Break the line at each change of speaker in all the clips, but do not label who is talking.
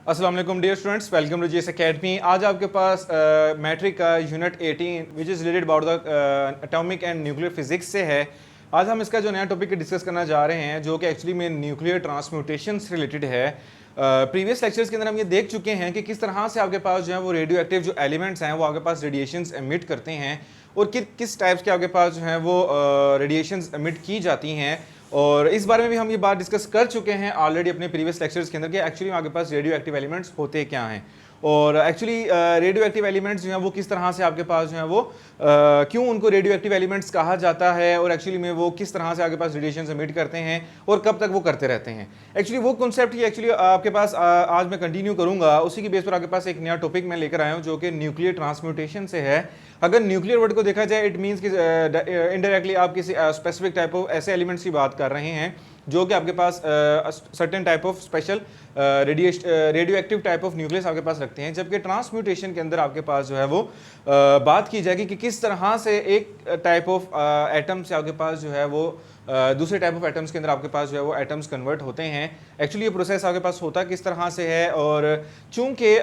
अस्सलाम वालेकुम dear students, welcome to GS academy. आज आपके पास मैट्रिक का unit 18 which is related about the atomic and nuclear physics से है। आज हम इसका जो नया टॉपिक डिस्कस करना जा रहे हैं जो कि एक्चुअली में न्यूक्लियर ट्रांसम्यूटेशन से रिलेटेड है। प्रीवियस लेक्चर्स के अंदर हम ये देख चुके हैं कि किस तरह से आपके पास जो है वो रेडियो एक्टिव जो एलिमेंट्स हैं वो आपके पास रेडिएशंस एमिट करते हैं और किस टाइप्स के आपके पास जो है वो रेडिएशंस एमिट की जाती हैं। और इस बारे में भी हम ये बात डिस्कस कर चुके हैं ऑलरेडी अपने प्रीवियस लेक्चर्स के अंदर कि एक्चुअली आपके पास रेडियो एक्टिव एलिमेंट्स होते क्या हैं और एक्चुअली रेडियो एक्टिव एलिमेंट्स जो हैं वो किस तरह से आपके पास जो है वो क्यों उनको रेडियो एक्टिव एलिमेंट्स कहा जाता है और एक्चुअली में वो किस तरह से आपके पास रेडिएशन एमिट करते हैं और कब तक वो करते रहते हैं। एक्चुअली वो कॉन्सेप्ट ही एक्चुअली आपके पास आज मैं कंटिन्यू करूंगा, उसी की बेस पर आपके पास एक नया टॉपिक मैं लेकर आया हूँ जो कि न्यूक्लियर ट्रांसम्यूटेशन से है। अगर न्यूक्लियर वर्ड को देखा जाए इट मीन्स कि इनडायरेक्टली आप किसी स्पेसिफिक टाइप ऑफ ऐसे एलिमेंट्स की बात कर रहे हैं जो कि आपके पास certain type of special radioactive type of nucleus आपके पास रखते हैं, जबकि ट्रांसम्यूटेशन के अंदर आपके पास जो है वो बात की जाएगी कि किस तरह से एक टाइप ऑफ एटम से आपके पास जो है वो दूसरे टाइप ऑफ एटम्स के अंदर आपके पास जो है वो एटम्स कन्वर्ट होते हैं। एक्चुअली ये प्रोसेस आपके पास होता किस तरह से है और चूंकि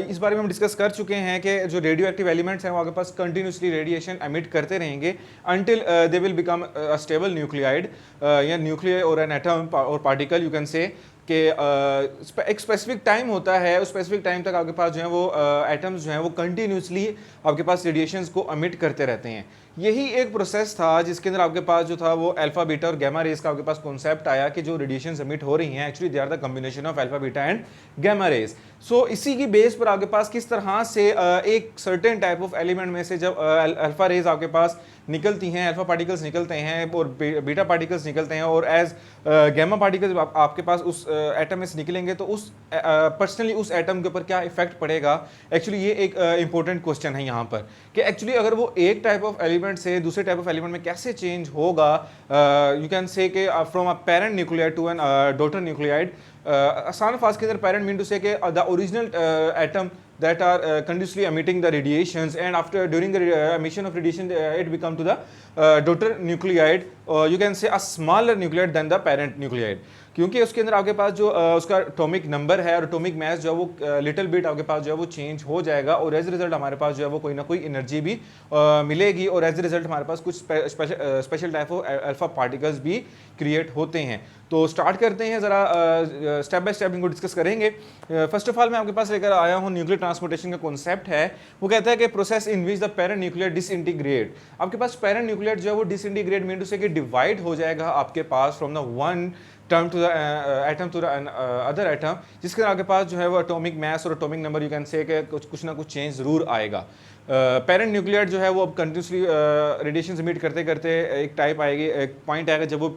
इस बारे में हम डिस्कस कर चुके हैं कि जो रेडियो एक्टिव एलिमेंट्स हैं वो आपके पास कंटिन्यूसली रेडिएशन एमिट करते रहेंगे until they will become a stable nuclide या न्यूक्लियर और एन एटम और पार्टिकल यू कैन से कि एक स्पेसिफिक टाइम होता है, उस स्पेसिफिक टाइम तक आपके पास जो है वो एटम्स जो हैं वो कंटिन्यूसली आपके पास रेडिएशंस को एमिट करते रहते हैं। यही एक प्रोसेस था जिसके अंदर आपके पास जो था वो अल्फा बीटा और गैमा रेज का आपके पास कॉन्सेप्ट आया कि जो रेडिएशंस एमिट हो रही हैं actually they are the combination of alpha beta and gamma rays. So इसी की बेस पर आपके पास किस तरह से एक सर्टेन टाइप ऑफ एलिमेंट में से जब अल्फा रेज आपके पास निकलती हैं, अल्फा पार्टिकल्स निकलते हैं और बीटा पार्टिकल्स निकलते हैं और एज गैमा पार्टिकल्स आपके पास उस एटम में से निकलेंगे तो उस पर्सनली उस एटम के ऊपर क्या इफेक्ट पड़ेगा। एक्चुअली ये एक इंपॉर्टेंट क्वेश्चन है यहाँ पर कि एक्चुअली अगर वो एक टाइप ऑफ एलिमेंट से दूसरे टाइप ऑफ एलिमेंट में कैसे चेंज होगा। यू कैन से कि from a parent nuclide to an daughter nuclide. आसान फास्ट के अंदर पेरेंट मीन टू से कि the original atom that are continuously emitting the radiations and after during the emission of radiation it become to the daughter nucleide, you can say a smaller nucleide than the parent nucleide, क्योंकि उसके अंदर आपके पास जो उसका atomic number है और atomic mass जो है वो लिटिल बिट आपके पास जो है वो चेंज हो जाएगा और एज रिजल्ट हमारे पास जो है वो कोई ना कोई एनर्जी भी मिलेगी और एज रिजल्ट हमारे पास कुछ special type of alpha particles भी क्रिएट होते हैं। तो स्टार्ट करते हैं, ज़रा स्टेप बाय स्टेप इनको डिस्कस करेंगे। फर्स्ट ऑफ ऑल मैं आपके पास लेकर आया हूँ न्यूक्लियर ट्रांसपोर्टेशन का कॉन्सेप्ट है। वो कहता है कि process in which the parent nuclear disintegrate. आपके पास पेरेंट न्यूक्लियर जो है वो डिसइंटीग्रेट मीन टू से कि डिवाइड हो जाएगा आपके पास from the one term to the atom to the other atom, जिसके अंदर आपके पास जो है वो एटॉमिक मास और atomic number you can say कि कुछ ना कुछ चेंज ज़रूर आएगा। पेरेंट न्यूक्लियर जो है वो अब कंटिन्यूसली रेडिएशन एमिट करते करते एक टाइप आएगी, एक पॉइंट आएगा जब वो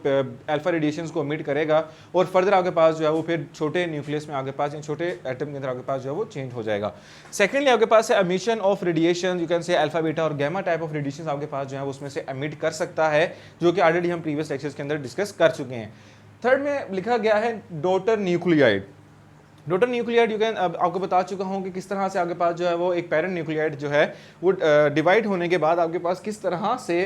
अल्फा रेडिएशंस को एमिट करेगा और फर्दर आपके पास जो है वो फिर छोटे न्यूक्लियस में आपके पास छोटे एटम के अंदर आपके पास जो है वो चेंज हो जाएगा। सेकेंडली आपके पास है emission of radiation, you can से अल्फा बीटा और गैमा टाइप ऑफ रेडिएशन आपके पास जो है उसमें से एमिट कर सकता है, जो कि ऑलरेडी हम प्रीवियस लेक्चर्स के अंदर डिस्कस कर चुके हैं। थर्ड में लिखा गया है daughter nuclide. Daughter nuclide you can आपको बता चुका हूँ कि किस तरह से आपके पास जो है वो एक पेरेंट न्यूक्लियाइड जो है वो डिवाइड होने के बाद आपके पास किस तरह से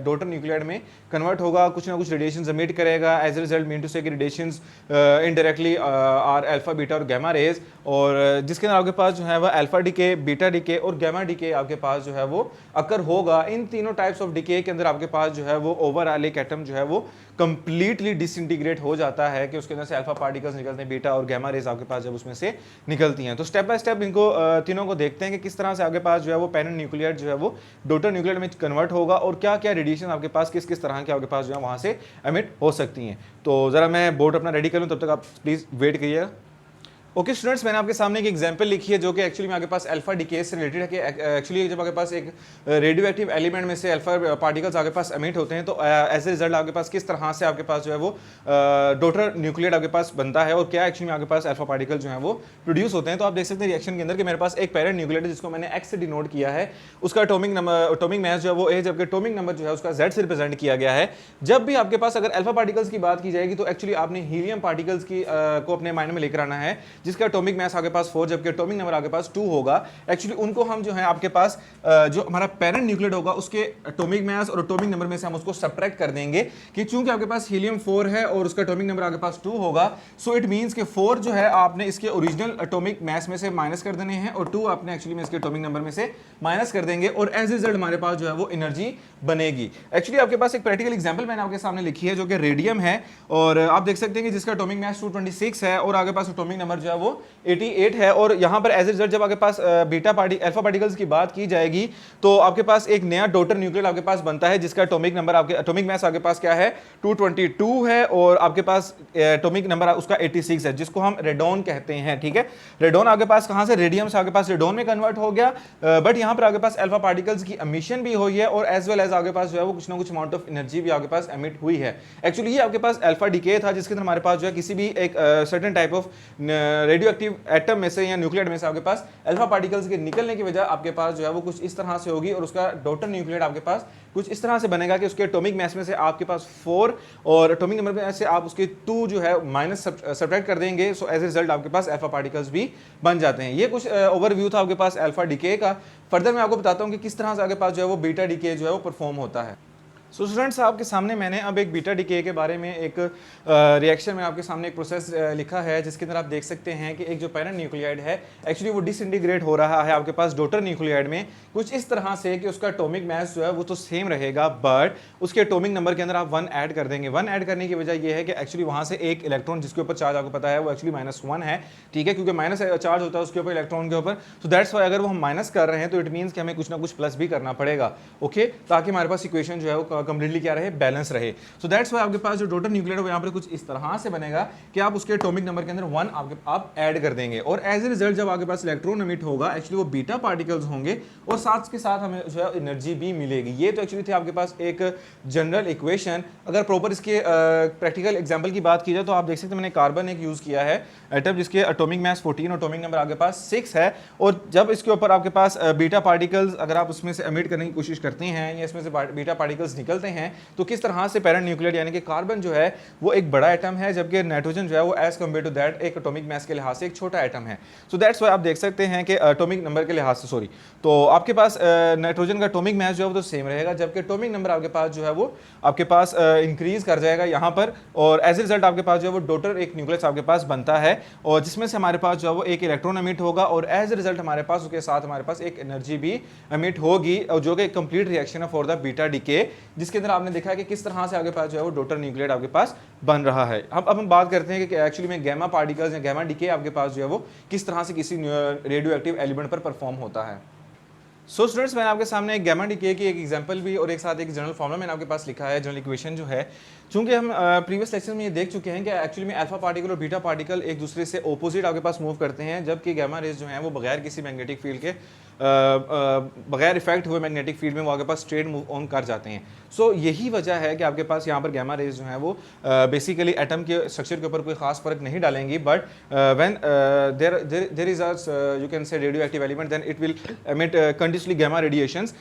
डॉटर न्यूक्लियाइड में कन्वर्ट होगा, कुछ ना कुछ रेडिएशन एमिट करेगा। As a result mean to say कि radiations indirectly are alpha beta और गैमा रेज, और जिसके अंदर आपके पास जो है वो अल्फा डीके, बीटा डीके और गैमा डीके आपके पास जो है वो अकर होगा। इन तीनों टाइप्स ऑफ डीके के अंदर आपके पास जो है वो ओवरऑल एक एटम जो है वो कंप्लीटली डिसइंटीग्रेट हो जाता है कि उसके अंदर से अल्फा पार्टिकल्स निकलते हैं, बीटा और गैमा रेज आपके पास जब उसमें से निकलती हैं। तो स्टेप बाय स्टेप इनको तीनों को देखते हैं कि किस तरह से आपके पास जो है वो पेरेंट न्यूक्लियर जो है वो डॉटर न्यूक्लियर में कन्वर्ट होगा और क्या क्या रेडिएशन आपके पास किस किस तरह के आपके पास जो है वहाँ से एमिट हो सकती हैं। तो ज़रा मैं बोर्ड अपना रेडी कर लूँ, तब तक आप प्लीज़ वेट करिएगा। ओके स्टूडेंट्स, मैंने आपके सामने एक एग्जांपल लिखी है जो कि एक्चुअली में आपके पास अल्फा डीके से रिलेटेड है कि एक्चुअली जब आपके पास एक रेडियो एक्टिव एलिमेंट में से अल्फा पार्टिकल्स आपके पास एमिट होते हैं तो एज ए रिजल्ट आपके पास किस तरह से आपके पास जो है वो डॉटर न्यूक्लियर आपके पास बनता है और क्या एक्चुअली में आपके पास अल्फा पार्टिकल जो है वो प्रोड्यूस होते हैं। तो आप देख सकते हैं रिएक्शन के अंदर कि मेरे पास एक पेरेंट न्यूक्लियर है जिसको मैंने एक्स से डिनोट किया है, उसका एटॉमिक नंबर एटॉमिक मास जो है वो ए, जबकि एटॉमिक नंबर जो है उसका जेड से रिप्रेजेंट किया गया है। जब भी आपके पास अगर अल्फा पार्टिकल्स की बात की जाएगी तो एक्चुअली आपने हीलियम पार्टिकल्स की को अपने माइंड में लेकर आना है, जिसका एटॉमिक मास आपके पास 4 जबकि एटॉमिक नंबर आपके पास 2 होगा, एक्चुअली उनको हम जो है आपके पास जो हमारा पेरेंट न्यूक्लियड होगा उसके एटॉमिक मास और एटॉमिक नंबर में से हम उसको सब्ट्रैक्ट कर देंगे कि चूंकि आपके पास हीलियम 4 है और उसका एटॉमिक नंबर आपके पास 2 होगा, सो इट मींस कि 4 जो है आपने इसके ओरिजिनल एटॉमिक मास में से माइनस कर देने हैं और 2 आपने एक्चुअली में इसके एटॉमिक नंबर में से माइनस कर देंगे और एज रिजल्ट हमारे पास जो है वो एनर्जी बनेगी। एक्चुअली आपके पास एक प्रैक्टिकल एग्जांपल मैंने आपके सामने लिखी है जो कि रेडियम है और आप देख सकते हैं कि जिसका एटॉमिक मास 226 है और आगे पास एटॉमिक नंबर जो है वो 88 है और यहां पर एज रिजल्ट जब आपके पास अल्फा पार्टिकल्स की बात की जाएगी तो आपके पास एक नया डॉटर न्यूक्लियड आपके पास बनता है जिसका एटॉमिक नंबर आपके एटॉमिक मास आपके पास क्या है 222 है और आपके पास एटॉमिक नंबर उसका 86 है जिसको हम रेडॉन कहते हैं। ठीक है, रेडॉन आपके पास कहां से रेडियम से आपके पास रेडॉन में कन्वर्ट हो गया, बट यहां पर आपके पास अल्फा पार्टिकल्स की एमिशन भी हुई है और एज वेल एज आपके पास जो है वो कुछ ना कुछ अमाउंट ऑफ एनर्जी भी आपके पास एमिट हुई है। एक्चुअली ये आपके पास अल्फा डीके था जिसके अंदर हमारे पास जो है किसी भी एक certain type of radio active atom में से या न्यूक्लियड में से आपके पास अल्फा पार्टिकल्स के निकलने की वजह आपके पास जो है वो कुछ इस तरह से होगी और उसका डॉटर न्यूक्लियड आपके पास कुछ इस तरह से बनेगा कि उसके एटॉमिक मास में से आपके पास 4 और एटॉमिक नंबर में से आप उसके 2 जो है माइनस सब्ट्रैक्ट कर देंगे, सो एज ए रिजल्ट आपके पास अल्फा पार्टिकल्स भी बन जाते हैं। ये कुछ ओवरव्यू था आपके पास अल्फा डीके का। फर्दर मैं आपको बताता हूं कि किस तरह से आपके पास जो है वो बीटा डीके जो है वो परफॉर्म होता है। सो स्टूडेंट्स आपके सामने मैंने अब एक बीटा डीके के बारे में एक रिएक्शन में आपके सामने एक प्रोसेस लिखा है जिसके अंदर आप देख सकते हैं कि एक जो पेरेंट न्यूक्लियाइड है एक्चुअली वो डिसइंटीग्रेट हो रहा है आपके पास डॉटर न्यूक्लियाइड में कुछ इस तरह से कि उसका एटॉमिक मास जो है वो तो सेम रहेगा बट उसके एटॉमिक नंबर के अंदर आप 1 ऐड कर देंगे। 1 ऐड करने की वजह यह है कि एक्चुअली वहां से एक इलेक्ट्रॉन जिसके ऊपर चार्ज आपको पता है वो एक्चुअली -1 है। ठीक है, क्योंकि माइनस चार्ज होता है उसके ऊपर इलेक्ट्रॉन के ऊपर, सो दैट्स वाई अगर वो हम माइनस कर रहे हैं तो इट मीन्स कि हमें कुछ ना कुछ प्लस भी करना पड़ेगा। ओके, ताकि हमारे पास इक्वेशन जो है वो कंप्लीटली क्या रहे, बैलेंस रहे। सो दैट्स व्हाई आपके पास जो डॉटर न्यूक्लियड है यहाँ पर कुछ इस तरह से बनेगा कि आप उसके एटॉमिक नंबर के अंदर 1 आप ऐड कर देंगे और एज ए रिजल्ट जब आपके पास इलेक्ट्रॉन एमिट होगा एक्चुअली वो बीटा पार्टिकल्स होंगे और साथ के साथ हमें जो है एनर्जी भी मिलेगी। ये तो एक्चुअली थे आपके पास एक जनरल इक्वेशन। अगर प्रॉपर इसके प्रैक्टिकल एग्जांपल की बात की जाए तो आप देख सकते हैं मैंने कार्बन एक यूज किया है एटम जिसके एटॉमिक मास 14 और एटॉमिक नंबर आपके पास 6 है और जब इसके ऊपर आपके पास बीटा पार्टिकल्स अगर आप उसमें से एमिट करने की कोशिश करते हैं या इसमें से बीटा पार्टिकल्स निकलते हैं तो किस तरह से पेरेंट न्यूक्लियड यानी कि कार्बन जो है वो एक बड़ा एटम है जबकि नाइट्रोजन जो है वो एज कम्पेयर टू दैट एक एटॉमिक मास के लिहाज से एक छोटा एटम है। सो दैट्स व्हाई आप देख सकते हैं कि एटॉमिक नंबर के लिहाज से तो आपके पास नाइट्रोजन का एटॉमिक मास जो है वो तो सेम रहेगा जबकि एटॉमिक नंबर आपके पास जो है वो आपके पास इंक्रीज कर जाएगा यहाँ पर और एज ए रिजल्ट आपके पास जो है वो डॉटर एक न्यूक्लियस आपके पास बनता है और जिसमें से हमारे पास जो है वो एक इलेक्ट्रॉन एमिट होगा और एज ए रिजल्ट हमारे पास उसके साथ हमारे पास एक एनर्जी भी एमिट होगी और जो कि एक कंप्लीट रिएक्शन है फॉर द बीटा डीके जिसके अंदर आपने देखा है कि किस तरह से आपके पास जो है वो डॉटर न्यूक्लियड आपके पास बन रहा है। अब हम बात करते हैं कि एक्चुअली में गैमा पार्टिकल्स या गैमा डीके आपके पास जो है वो किस तरह से किसी रेडियो एक्टिव एलिमेंट पर परफॉर्म होता है। सो स्टूडेंट्स मैंने आपके सामने एक गैमा डीके की एक एग्जांपल भी और एक साथ एक जनरल फॉर्मूला मैंने आपके पास लिखा है, जनरल इक्वेशन जो है। चूंकि हम प्रीवियस लेक्चर में ये देख चुके हैं कि एक्चुअली में अल्फा पार्टिकल और बीटा पार्टिकल एक दूसरे से ऑपोजिट आपके पास मूव करते हैं जबकि गैमा रेज जो है वो बगैर किसी मैग्नेटिक फील्ड के बगैर इफेक्ट हुए मैग्नेटिक फील्ड में वो आपके पास स्ट्रेट मूव ऑन कर जाते हैं। सो यही वजह है कि आपके पास यहाँ पर गैमा रेज जो है वो बेसिकली एटम के स्ट्रक्चर के ऊपर कोई खास फर्क नहीं डालेंगी but when there is you can say radioactive element then it will emit continuously gamma radiations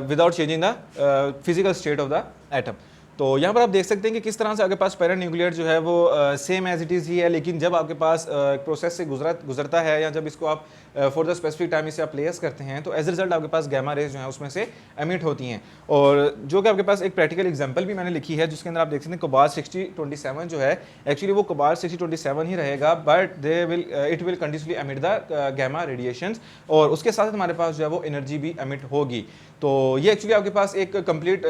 without changing the physical state of the atom. तो यहाँ पर आप देख सकते हैं कि किस तरह से आपके पास पेरेंट न्यूक्लियर जो है वो सेम एज इट इज़ ही है, लेकिन जब आपके पास प्रोसेस से गुजरता है या जब इसको आप फॉर द स्पेसिफिक टाइम इसे आप प्लेस करते हैं तो एज ए रिजल्ट आपके पास गैमा रेज जो है उसमें से एमिट होती हैं। और जो कि आपके पास एक प्रैक्टिकल एग्जांपल भी मैंने लिखी है जिसके अंदर आप देख सकते हैं कोबाल्ट 6027 जो है एक्चुअली वो कोबाल्ट 6027 ही रहेगा but it will continuously emit the gamma radiations और उसके साथ हमारे पास जो है वो एनर्जी भी एमिट होगी। तो ये एक्चुअली आपके पास एक कंप्लीट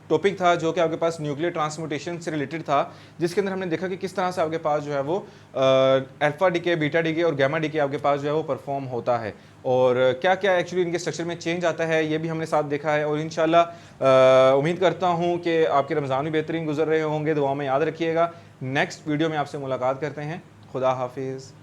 टॉपिक था जो कि आपके पास न्यूक्लियर ट्रांसम्यूटेशन से रिलेटेड था जिसके अंदर हमने देखा कि किस तरह से आपके पास जो है वो अल्फा डीके, बीटा डीके और गैमा डीके आपके पास जो है वो परफॉर्म होता है और क्या क्या एक्चुअली इनके स्ट्रक्चर में चेंज आता है ये भी हमने साथ देखा है। और इंशाल्लाह उम्मीद करता हूँ कि आपके रमज़ान भी बेहतरीन गुजर रहे होंगे, दुआ में याद रखिएगा। नेक्स्ट वीडियो में आपसे मुलाकात करते हैं। खुदा हाफिज़।